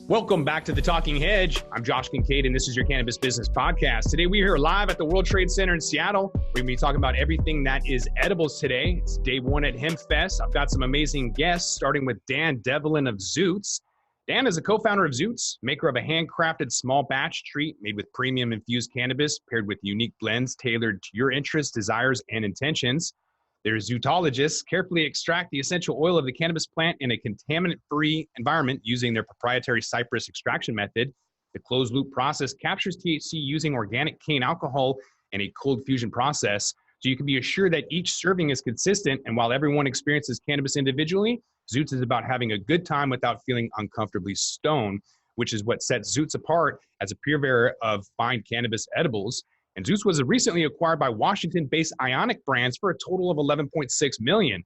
Welcome back to the Talking Hedge. I'm Josh Kincaid, and this is your Cannabis Business Podcast. Today, we're here live at the World Trade Center in Seattle. We're going to be talking about everything that is edibles today. It's day one at HempFest. I've got some amazing guests, starting with Dan Devlin of Zoots. Dan is a co-founder of Zoots, maker of a handcrafted small batch treat made with premium infused cannabis paired with unique blends tailored to your interests, desires, and intentions. Their zootologists carefully extract the essential oil of the cannabis plant in a contaminant-free environment using their proprietary cypress extraction method. The closed-loop process captures THC using organic cane alcohol and a cold fusion process, so you can be assured that each serving is consistent. And while everyone experiences cannabis individually, Zoots is about having a good time without feeling uncomfortably stoned, which is what sets Zoots apart as a purveyor of fine cannabis edibles. And Zoots was recently acquired by Washington-based Ionic Brands for a total of $11.6 million.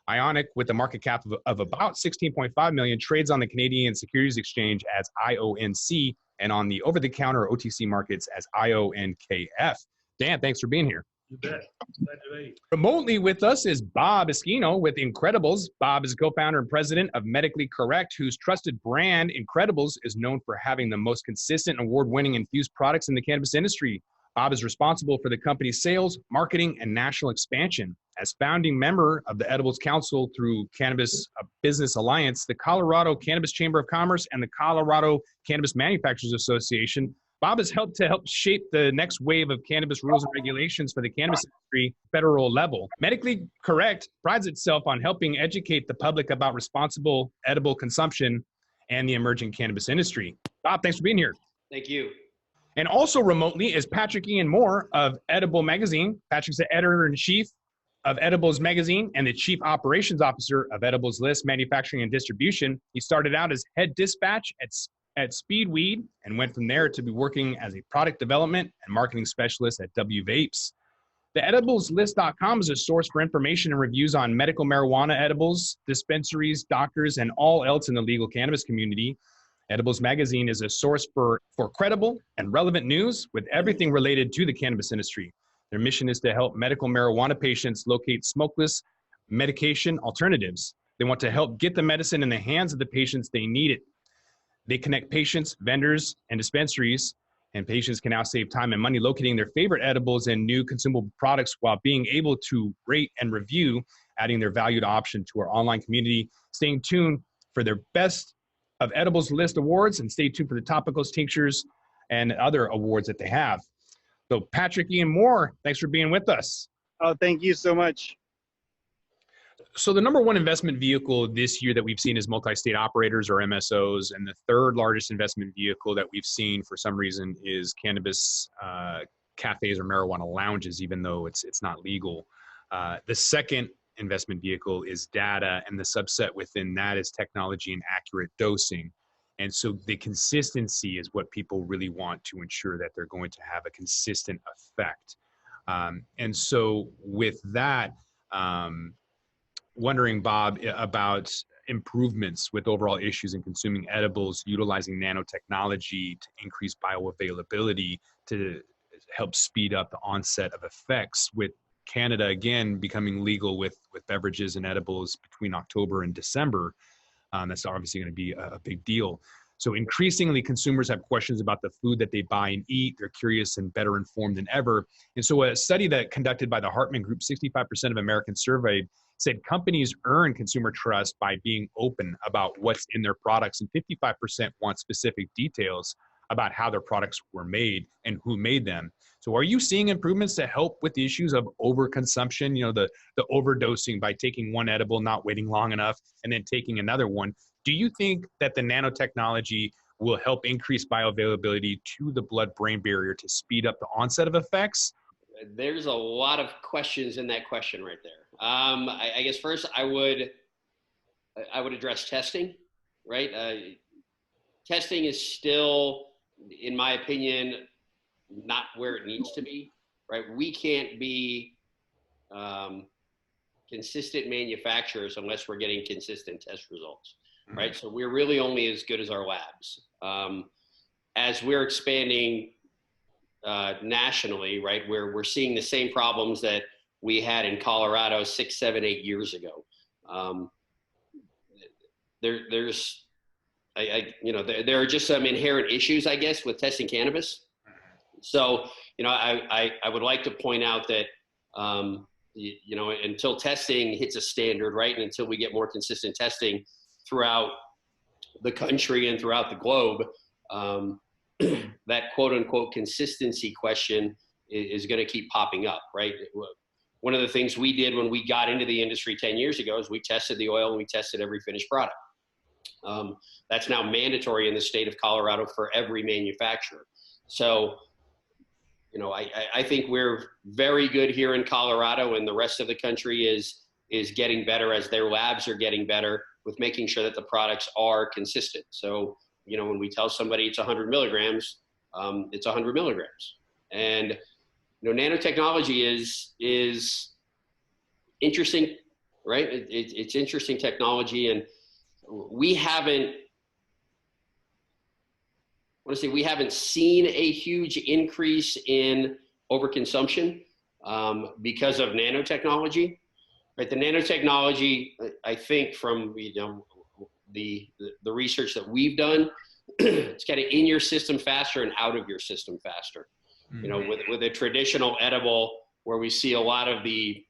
Ionic, with a market cap of about $16.5 million, trades on the Canadian Securities Exchange as IONC and on the over-the-counter OTC markets as IONKF. Dan, thanks for being here. You bet. Glad to be. Remotely with us is Bob Eschino with Incredibles. Bob is co-founder and president of Medically Correct, whose trusted brand, Incredibles, is known for having the most consistent and award-winning infused products in the cannabis industry. Bob is responsible for the company's sales, marketing, and national expansion. As founding member of the Edibles Council through Cannabis Business Alliance, the Colorado Cannabis Chamber of Commerce, and the Colorado Cannabis Manufacturers Association, Bob has helped shape the next wave of cannabis rules and regulations for the cannabis industry federal level. Medically Correct prides itself on helping educate the public about responsible edible consumption and the emerging cannabis industry. Bob, thanks for being here. Thank you. And also remotely is Patrick Ian Moore of Edible Magazine. Patrick's the editor-in-chief of Edibles Magazine and the chief operations officer of Edibles List Manufacturing and Distribution. He started out as head dispatch at Speedweed and went from there to be working as a product development and marketing specialist at W Vapes. The edibleslist.com is a source for information and reviews on medical marijuana edibles, dispensaries, doctors, and all else in the legal cannabis community. Edibles Magazine is a source for credible and relevant news with everything related to the cannabis industry. Their mission is to help medical marijuana patients locate smokeless medication alternatives. They want to help get the medicine in the hands of the patients they need it. They connect patients, vendors, and dispensaries, and patients can now save time and money locating their favorite edibles and new consumable products while being able to rate and review, adding their valued option to our online community. Staying tuned for their best of Edibles List awards, and stay tuned for the topicals, tinctures, and other awards that they have. So Patrick Ian Moore, thanks for being with us. Oh, thank you so much. So the number one investment vehicle this year that we've seen is multi-state operators or MSOs, and the third largest investment vehicle that we've seen for some reason is cannabis cafes or marijuana lounges, even though it's not legal. The second investment vehicle is data, and the subset within that is technology and accurate dosing. And so the consistency is what people really want to ensure that they're going to have a consistent effect. And so with that, wondering, Bob, about improvements with overall issues in consuming edibles, utilizing Nano Technology to increase bioavailability to help speed up the onset of effects, with Canada again becoming legal with beverages and edibles between October and December. That's obviously going to be a big deal. So increasingly, consumers have questions about the food that they buy and eat. They're curious and better informed than ever. And so a study that conducted by the Hartman Group, 65% of Americans surveyed said companies earn consumer trust by being open about what's in their products, and 55% want specific details about how their products were made and who made them. So are you seeing improvements to help with the issues of overconsumption, the overdosing by taking one edible, not waiting long enough, and then taking another one? Do you think that the nanotechnology will help increase bioavailability to the blood-brain barrier to speed up the onset of effects? There's a lot of questions in that question right there. I guess first I would address testing, right? Testing is still, in my opinion, not where it needs to be, right? We can't be consistent manufacturers unless we're getting consistent test results, right? So we're really only as good as our labs. As we're expanding nationally, right, we're seeing the same problems that we had in Colorado 6, 7, 8 years ago. There's there are just some inherent issues, I guess, with testing cannabis. So, I would like to point out that, until testing hits a standard, right, and until we get more consistent testing throughout the country and throughout the globe, that quote unquote consistency question is going to keep popping up, right? One of the things we did when we got into the industry 10 years ago is we tested the oil and we tested every finished product. That's now mandatory in the state of Colorado for every manufacturer. So, I think we're very good here in Colorado, and the rest of the country is getting better as their labs are getting better with making sure that the products are consistent. So, when we tell somebody it's 100 milligrams, it's 100 milligrams. And, Nano Technology is interesting, right? It's interesting technology, and we haven't seen a huge increase in overconsumption because of nanotechnology. Right, the nanotechnology, I think, from the research that we've done, it's kind of in your system faster and out of your system faster. Mm-hmm. With a traditional edible, where we see a lot of the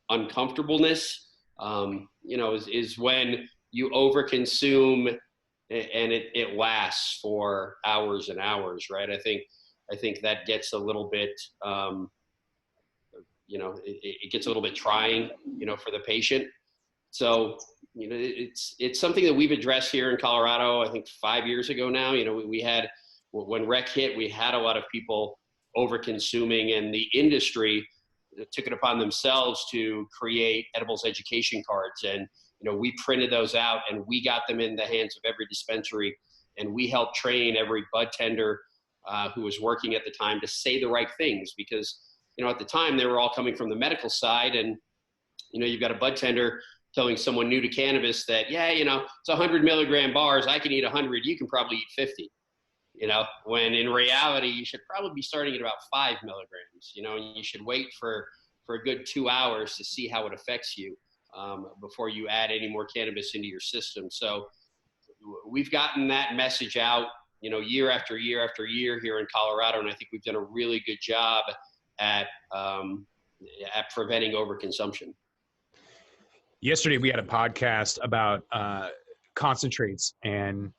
uncomfortableness, is when you overconsume and it lasts for hours and hours, right? I think that gets a little bit, it gets a little bit trying, for the patient. So, it's something that we've addressed here in Colorado, I think 5 years ago now. We had, when rec hit, we had a lot of people over consuming, and the industry took it upon themselves to create edibles education cards. And, we printed those out and we got them in the hands of every dispensary, and we helped train every bud tender who was working at the time to say the right things, because, at the time they were all coming from the medical side, and, you've got a bud tender telling someone new to cannabis that, it's 100 milligram bars. I can eat 100. You can probably eat 50, when in reality, you should probably be starting at about 5 milligrams, and you should wait for a good 2 hours to see how it affects you before you add any more cannabis into your system. So we've gotten that message out, year after year after year here in Colorado. And I think we've done a really good job at preventing overconsumption. Yesterday, we had a podcast about concentrates, and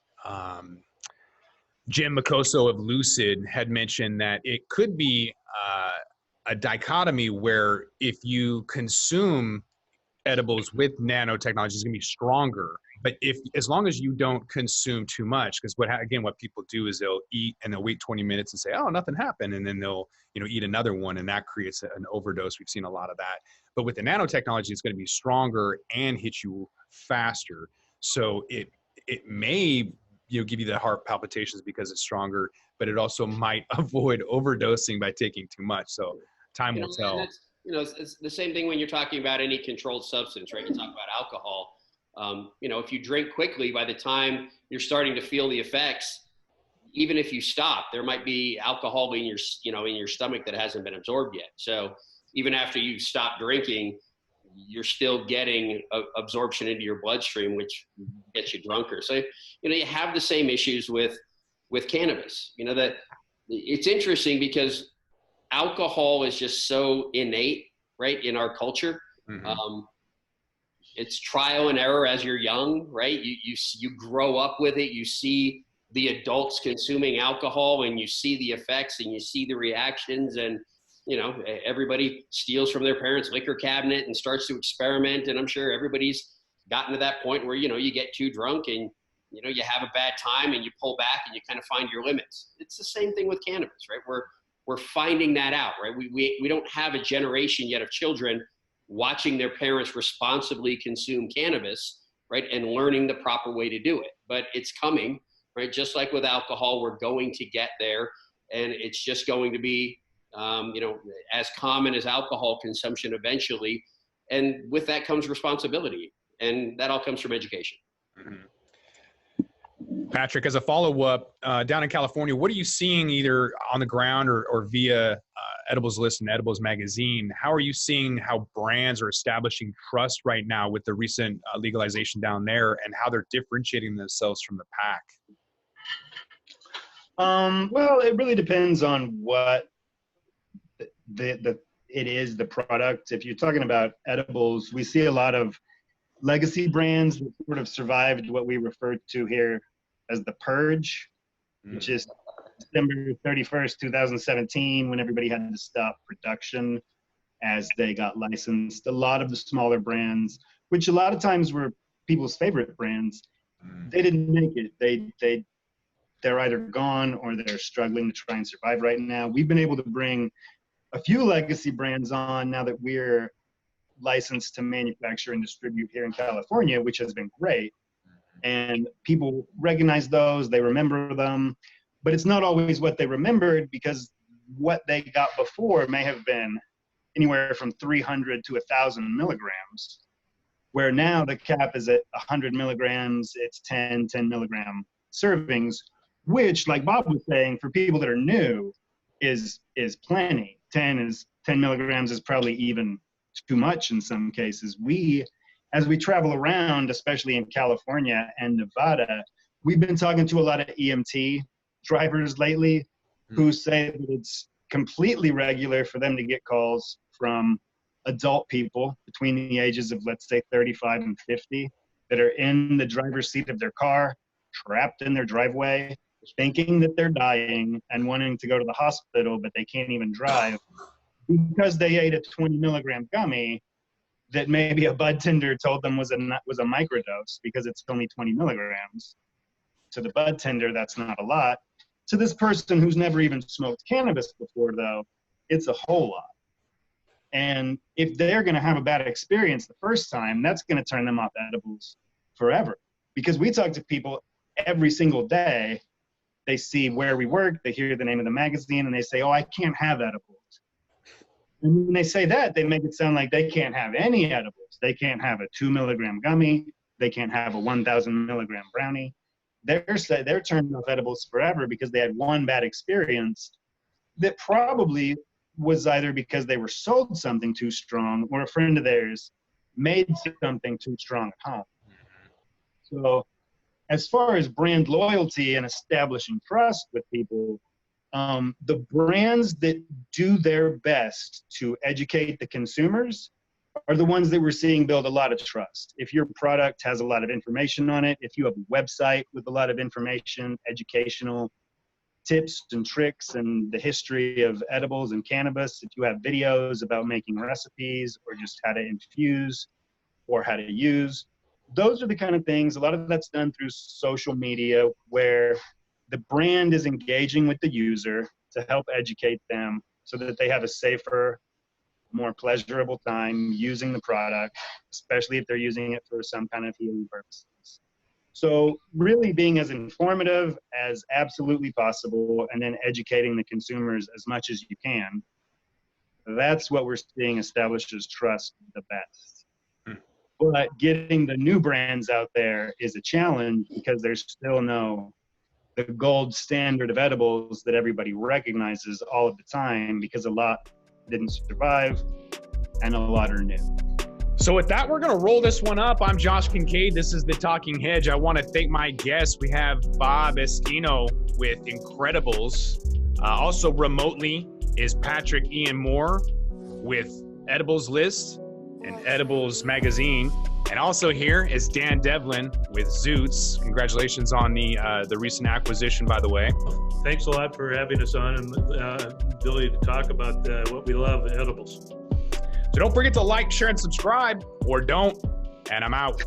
Jim Macoso of Lucid had mentioned that it could be a dichotomy where if you consume edibles with nanotechnology, it's going to be stronger. But as long as you don't consume too much, because what people do is they'll eat and they'll wait 20 minutes and say, oh, nothing happened. And then they'll, eat another one, and that creates an overdose. We've seen a lot of that. But with the nanotechnology, it's going to be stronger and hit you faster. So it may, give you the heart palpitations because it's stronger, but it also might avoid overdosing by taking too much. So time will tell. It's the same thing when you're talking about any controlled substance, right? You talk about alcohol. If you drink quickly, by the time you're starting to feel the effects, even if you stop, there might be alcohol in your stomach that hasn't been absorbed yet. So even after you stop drinking, you're still getting absorption into your bloodstream, which gets you drunker. So, you have the same issues with cannabis. That it's interesting because alcohol is just so innate, right, in our culture. Mm-hmm. It's trial and error as you're young, right? You grow up with it. You see the adults consuming alcohol, and you see the effects, and you see the reactions, and everybody steals from their parents' liquor cabinet and starts to experiment. And I'm sure everybody's gotten to that point where you get too drunk and you have a bad time and you pull back and you kind of find your limits. It's the same thing with cannabis, right? We're finding that out, right? We don't have a generation yet of children watching their parents responsibly consume cannabis, right, and learning the proper way to do it. But it's coming, right? Just like with alcohol, we're going to get there, and it's just going to be, as common as alcohol consumption eventually. And with that comes responsibility, and that all comes from education. Mm-hmm. Patrick, as a follow-up, down in California, what are you seeing either on the ground or via Edibles List and Edibles Magazine. How are you seeing how brands are establishing trust right now with the recent legalization down there, and how they're differentiating themselves from the pack? Well, it really depends on what it is, the product. If you're talking about edibles, we see a lot of legacy brands that sort of survived what we refer to here as the purge, which is December 31st, 2017, when everybody had to stop production as they got licensed. A lot of the smaller brands, which a lot of times were people's favorite brands, they didn't make it. They're either gone or they're struggling to try and survive right now. We've been able to bring a few legacy brands on now that we're licensed to manufacture and distribute here in California, which has been great. And people recognize those, they remember them, but it's not always what they remembered, because what they got before may have been anywhere from 300 to 1,000 milligrams, where now the cap is at 100 milligrams, it's 10 milligram servings, which, like Bob was saying, for people that are new is plenty. 10 milligrams is probably even too much in some cases. As we travel around, especially in California and Nevada, we've been talking to a lot of EMT drivers lately who say that it's completely regular for them to get calls from adult people between the ages of, let's say, 35 and 50 that are in the driver's seat of their car, trapped in their driveway, thinking that they're dying and wanting to go to the hospital, but they can't even drive because they ate a 20 milligram gummy that maybe a bud tender told them was a microdose, because it's only 20 milligrams. To the bud tender, that's not a lot. To this person who's never even smoked cannabis before, though, it's a whole lot. And if they're going to have a bad experience the first time, that's going to turn them off edibles forever. Because we talk to people every single day. They see where we work, they hear the name of the magazine, and they say, oh, I can't have edibles. And when they say that, they make it sound like they can't have any edibles. They can't have a 2 milligram gummy. They can't have a 1,000 milligram brownie. They're turning off edibles forever because they had one bad experience that probably was either because they were sold something too strong or a friend of theirs made something too strong at home. So as far as brand loyalty and establishing trust with people, the brands that do their best to educate the consumers are the ones that we're seeing build a lot of trust. If your product has a lot of information on it, if you have a website with a lot of information, educational tips and tricks and the history of edibles and cannabis, if you have videos about making recipes or just how to infuse or how to use, those are the kind of things, a lot of that's done through social media, where the brand is engaging with the user to help educate them so that they have a safer, more pleasurable time using the product, especially if they're using it for some kind of healing purposes. So really being as informative as absolutely possible, and then educating the consumers as much as you can. That's what we're seeing establishes trust the best. But getting the new brands out there is a challenge, because there's still the gold standard of edibles that everybody recognizes all of the time, because a lot didn't survive and a lot are new. So with that, we're going to roll this one up. I'm Josh Kincaid. This is the Talking Hedge. I want to thank my guests. We have Bob Eschino with Incredibles. Also remotely is Patrick Ian Moore with Edibles List and Edibles Magazine. And also here is Dan Devlin with Zoots. Congratulations on the recent acquisition, by the way. Thanks a lot for having us on and ability to talk about what we love, edibles. So don't forget to like, share, and subscribe, or don't. And I'm out.